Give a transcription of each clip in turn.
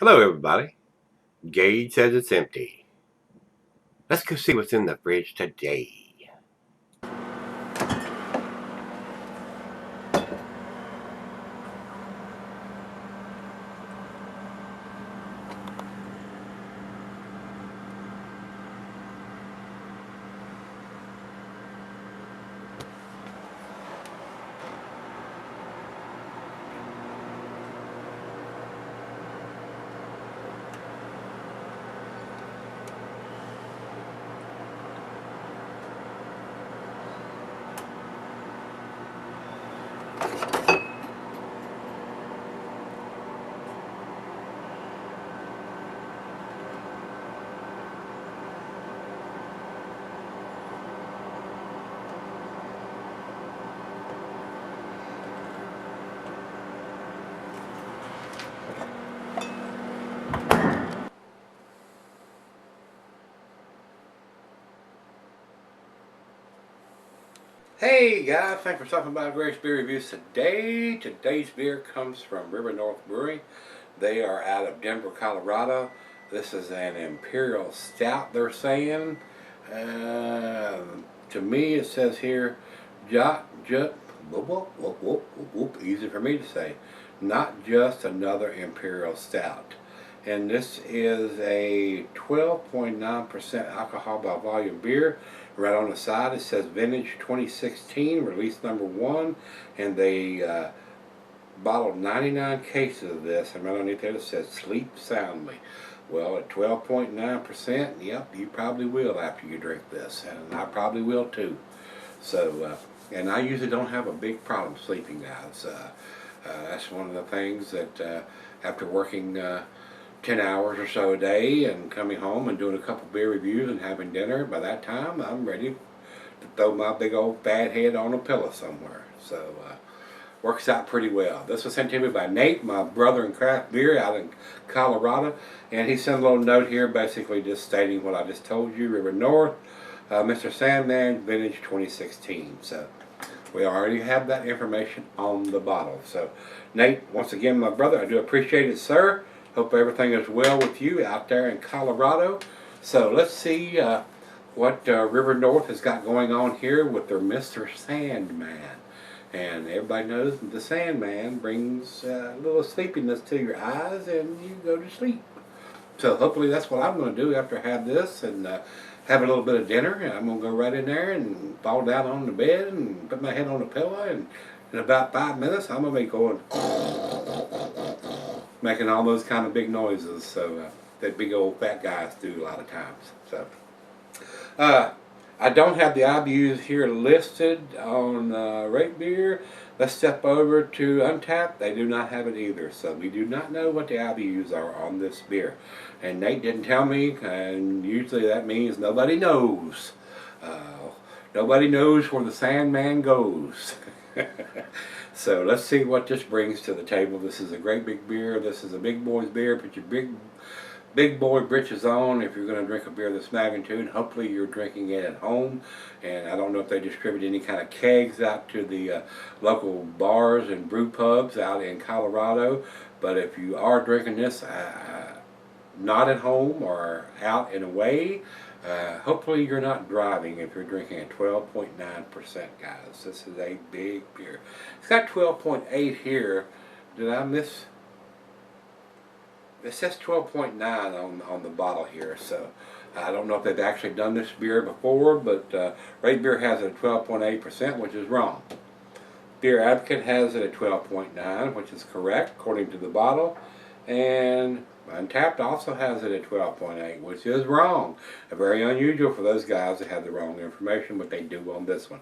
Hello, everybody. Gage says it's empty. Let's go see what's in the fridge today. Hey guys, thanks for stopping by Gregsbeerreviews today. Today's beer comes from River North Brewing. They are out of Denver, Colorado. This is an Imperial Stout, they're saying. To me, it says here, easy for me to say, not just another Imperial Stout. And this is a 12.9% alcohol by volume beer. Right on the side it says vintage 2016, release number 1, and they bottled 99 cases of this, and right underneath there it says sleep soundly. Well, at 12.9%, yep, you probably will after you drink this, and I probably will too. So, and I usually don't have a big problem sleeping, guys. That's one of the things that after working 10 hours or so a day and coming home and doing a couple beer reviews and having dinner, by that time I'm ready to throw my big old fat head on a pillow somewhere. So works out pretty well. This was sent to me by Nate, my brother in craft beer out in Colorado, and he sent a little note here basically just stating what I just told you. River North, Mr. Sandman, vintage 2016. So we already have that information on the bottle. So Nate, once again, my brother, I do appreciate it, sir. Hope everything is well with you out there in Colorado. So let's see what River North has got going on here with their Mr. Sandman. And everybody knows the Sandman brings a little sleepiness to your eyes and you go to sleep. So hopefully that's what I'm going to do after I have this and have a little bit of dinner. And I'm going to go right in there and fall down on the bed and put my head on the pillow, and in about 5 minutes I'm going to be going making all those kind of big noises, so that big old fat guys do a lot of times. So I don't have the IBUs here listed on Rate Beer. Let's step over to Untapped. They do not have it either, so we do not know what the IBUs are on this beer. And Nate didn't tell me, and usually that means nobody knows. Nobody knows where the Sandman goes. So let's see what this brings to the table. This is a great big beer. This is a big boy's beer. Put your big boy britches on if you're going to drink a beer this magnitude. Hopefully you're drinking it at home. And I don't know if they distribute any kind of kegs out to the local bars and brew pubs out in Colorado. But if you are drinking this not at home or out and away, hopefully you're not driving if you're drinking at 12.9%, guys. This is a big beer. It's got 12.8 here. Did I miss? It says 12.9 on the bottle here, so I don't know if they've actually done this beer before, but Rate Beer has it at 12.8%, which is wrong. Beer Advocate has it at 12.9, which is correct according to the bottle, and Untapped also has it at 12.8, which is wrong. Very unusual for those guys to have the wrong information, but they do on this one.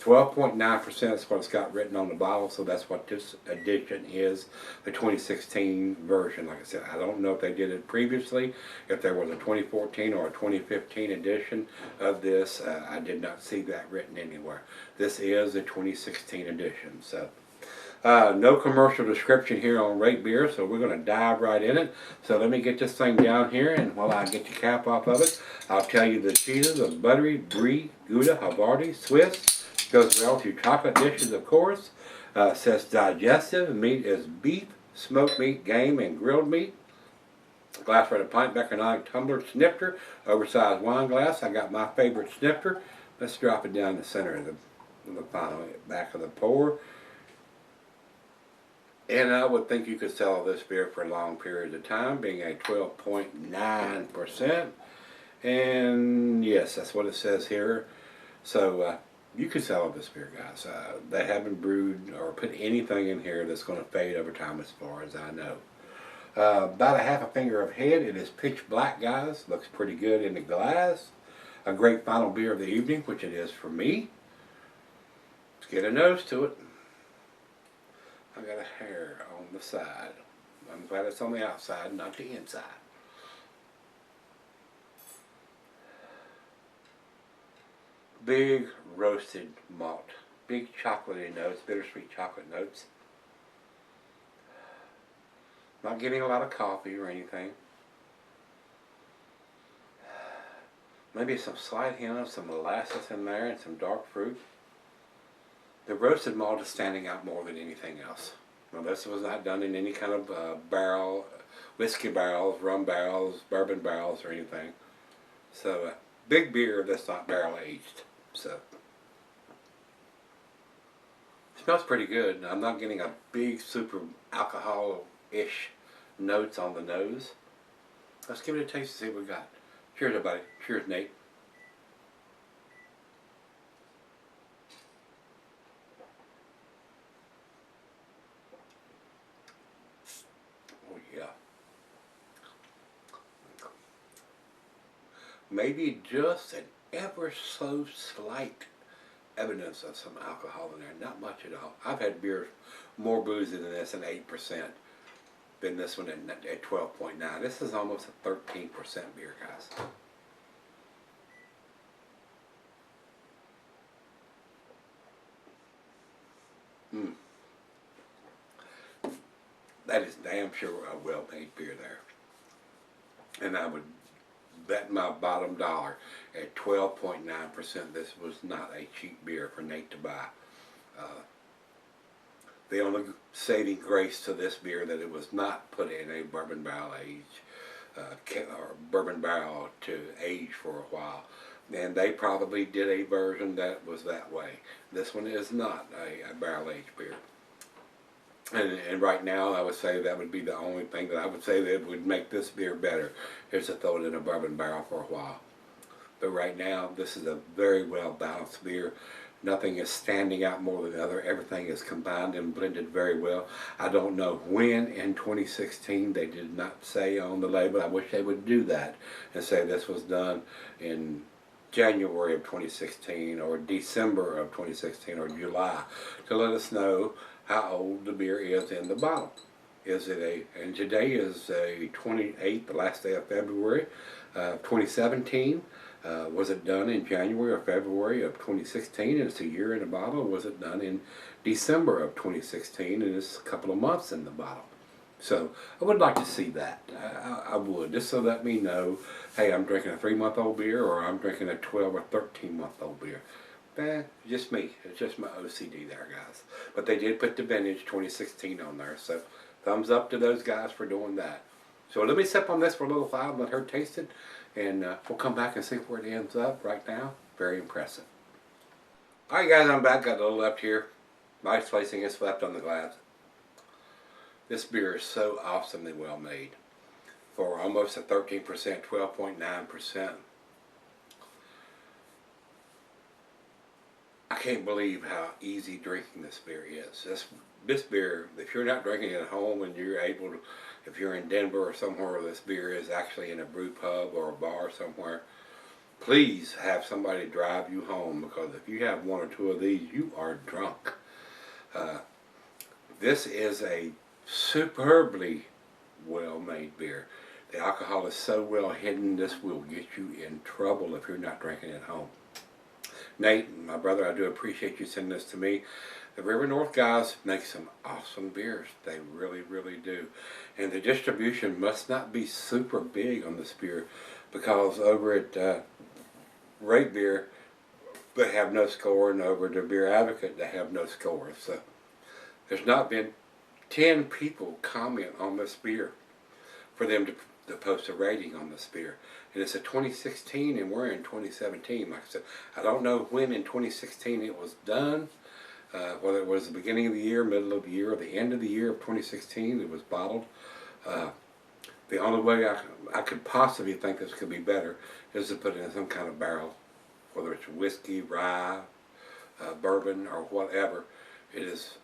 12.9% is what it's got written on the bottle, so that's what this edition is, the 2016 version. Like I said, I don't know if they did it previously, if there was a 2014 or a 2015 edition of this. I did not see that written anywhere. This is the 2016 edition. So no commercial description here on Rate Beer, so we're going to dive right in it. So let me get this thing down here, and while I get the cap off of it, I'll tell you the cheeses of buttery, brie, Gouda, Havarti, Swiss. Goes well to chocolate dishes, of course. Says digestive. Meat is beef, smoked meat, game, and grilled meat. Glass for the pint, Becker 9 tumbler snifter, oversized wine glass. I got my favorite snifter. Let's drop it down the center of the final back of the pour. And I would think you could sell this beer for long periods of time, being a 12.9%. And yes, that's what it says here. So you could sell this beer, guys. They haven't brewed or put anything in here that's going to fade over time as far as I know. About a half a finger of head. It is pitch black, guys. Looks pretty good in the glass. A great final beer of the evening, which it is for me. Let's get a nose to it. I got a hair on the side. I'm glad it's on the outside, not the inside. Big roasted malt. Big chocolatey notes, bittersweet chocolate notes. Not getting a lot of coffee or anything. Maybe some slight hint of some molasses in there and some dark fruit. The roasted malt is standing out more than anything else. Now this was not done in any kind of barrel, whiskey barrels, rum barrels, bourbon barrels or anything. So big beer that's not barrel aged. So it smells pretty good. I'm not getting a big super alcohol-ish notes on the nose. Let's give it a taste and see what we got. Cheers everybody. Cheers Nate. Oh yeah. Maybe just an ever so slight evidence of some alcohol in there. Not much at all. I've had beers more boozy than this, than 8%. Than this one at 12.9. This is almost a 13% beer, guys. That is damn sure a well-made beer there. And I would bet my bottom dollar at 12.9% this was not a cheap beer for Nate to buy. The only saving grace to this beer that it was not put in a bourbon barrel age or bourbon barrel to age for a while. And they probably did a version that was that way. This one is not a barrel aged beer. And right now I would say that would be the only thing that I would say that would make this beer better is to throw it in a bourbon barrel for a while. But right now this is a very well balanced beer. Nothing is standing out more than the other. Everything is combined and blended very well. I don't know when in 2016. They did not say on the label. I wish they would do that and say this was done in January of 2016 or December of 2016 or July to let us know how old the beer is in the bottle. Is it and today is a 28th, the last day of February 2017. Was it done in January or February of 2016 and it's a year in the bottle? Or was it done in December of 2016 and it's a couple of months in the bottle? So I would like to see that. I would, just so let me know, hey, I'm drinking a 3-month-old beer or I'm drinking a 12 or 13-month-old beer. Just me. It's just my OCD there, guys. But they did put the vintage 2016 on there, so thumbs up to those guys for doing that. So let me sip on this for a little while and let her taste it, and we'll come back and see where it ends up. Right now, very impressive. Alright guys, I'm back. Got a little left here. Nice placing is left on the glass. This beer is so awesomely well made. For almost a 13%, 12.9%. I can't believe how easy drinking this beer is. This beer, if you're not drinking it at home and you're able to, if you're in Denver or somewhere where this beer is actually in a brew pub or a bar somewhere, please have somebody drive you home, because if you have 1 or 2 of these, you are drunk. This is a superbly well-made beer. The alcohol is so well hidden, this will get you in trouble if you're not drinking it at home. Nate, my brother, I do appreciate you sending this to me. The River North guys make some awesome beers. They really, really do. And the distribution must not be super big on this beer, because over at Rate Beer, they have no score, and over to Beer Advocate, they have no score. So there's not been 10 people comment on this beer for them to to post a rating on this beer. And it's a 2016 and we're in 2017. Like I said, I don't know when in 2016 it was done, whether it was the beginning of the year, middle of the year, or the end of the year of 2016 it was bottled. The only way I could possibly think this could be better is to put it in some kind of barrel, whether it's whiskey, rye, bourbon, or whatever. It is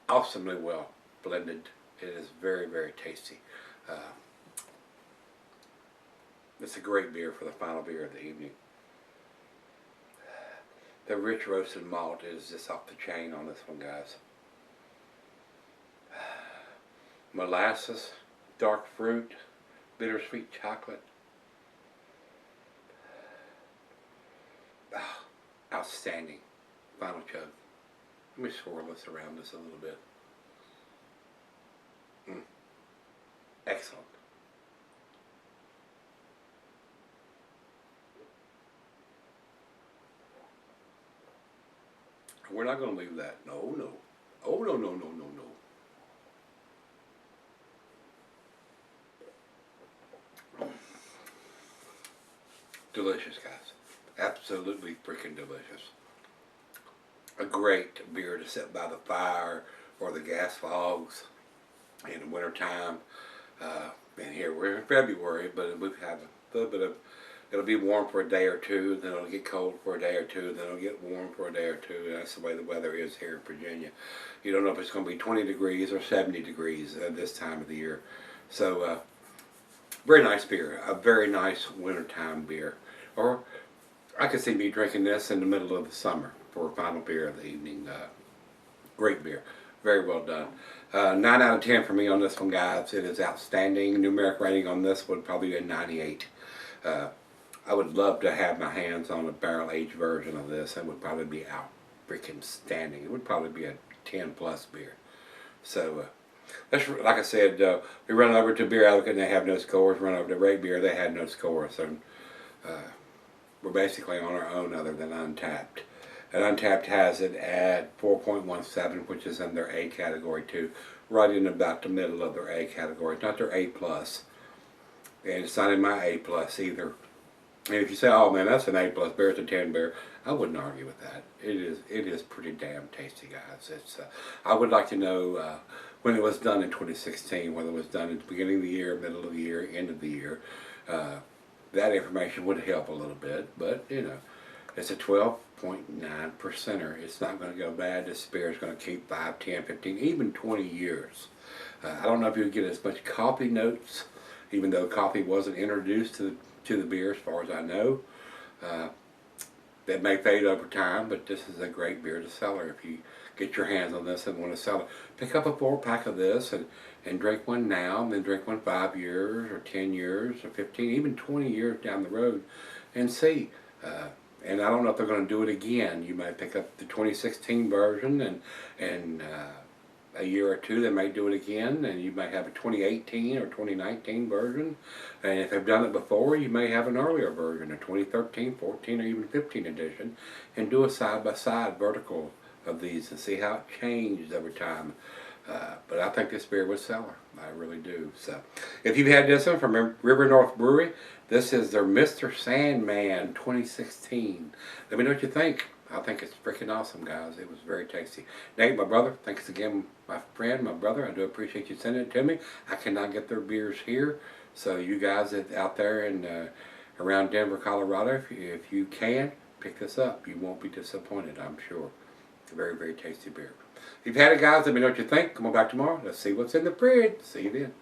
awesomely well blended. It is very, very tasty. It's a great beer for the final beer of the evening. The rich roasted malt is just off the chain on this one, guys. Molasses, dark fruit, bittersweet chocolate. Oh, outstanding. Final chug. Let me swirl this around this a little bit. Excellent. We're not going to leave that. No, no. Oh, no, no, no, no, no. Delicious, guys. Absolutely freaking delicious. A great beer to sit by the fire or the gas logs in the wintertime. And here we're in February, but we've had a little bit of, it'll be warm for a day or two, then it'll get cold for a day or two, then it'll get warm for a day or two. That's the way the weather is here in Virginia. You don't know if it's going to be 20 degrees or 70 degrees this time of the year. So, very nice beer. A very nice wintertime beer. Or I could see me drinking this in the middle of the summer for a final beer of the evening. Great beer. Very well done. 9 out of 10 for me on this one, guys. It is outstanding. Numeric rating on this would probably be a 98. I would love to have my hands on a barrel-aged version of this. It would probably be out freaking standing. It would probably be a 10-plus beer. So, like I said, we run over to Beer Advocate and they have no scores. Run over to Rate Beer, they had no scores. So, we're basically on our own other than Untapped. And Untapped has it at 4.17, which is in their A category too. Right in about the middle of their A category. It's not their A+. And it's not in my A+ either. And if you say, oh man, that's an A+ beer, it's a 10 beer, I wouldn't argue with that. It is pretty damn tasty, guys. It's I would like to know when it was done in 2016, whether it was done at the beginning of the year, middle of the year, end of the year. That information would help a little bit, but you know, it's a 12.9%er. It's not going to go bad. This beer is going to keep 5, 10, 15, even 20 years. I don't know if you get as much coffee notes, even though coffee wasn't introduced to the beer as far as I know. That may fade over time, but this is a great beer to cellar if you get your hands on this and want to sell it. Pick up a 4-pack of this and drink one now, and then drink one 5 years or 10 years or 15, even 20 years down the road and see. And I don't know if they're going to do it again. You might pick up the 2016 version and a year or two they may do it again, and you may have a 2018 or 2019 version. And if they've done it before, you may have an earlier version, a 2013, 14, or even 15 edition, and do a side-by-side vertical of these and see how it changed over time. But I think this beer would sell. I really do. So, if you've had this one from River North Brewery, this is their Mr. Sandman 2016. Let me know what you think. I think it's freaking awesome, guys. It was very tasty. Nate, my brother, thanks again, my friend, my brother. I do appreciate you sending it to me. I cannot get their beers here. So you guys out there in around Denver, Colorado, if you can, pick this up. You won't be disappointed, I'm sure. It's a very, very tasty beer. If you've had it, guys, let me know what you think. Come on back tomorrow. Let's see what's in the fridge. See you then.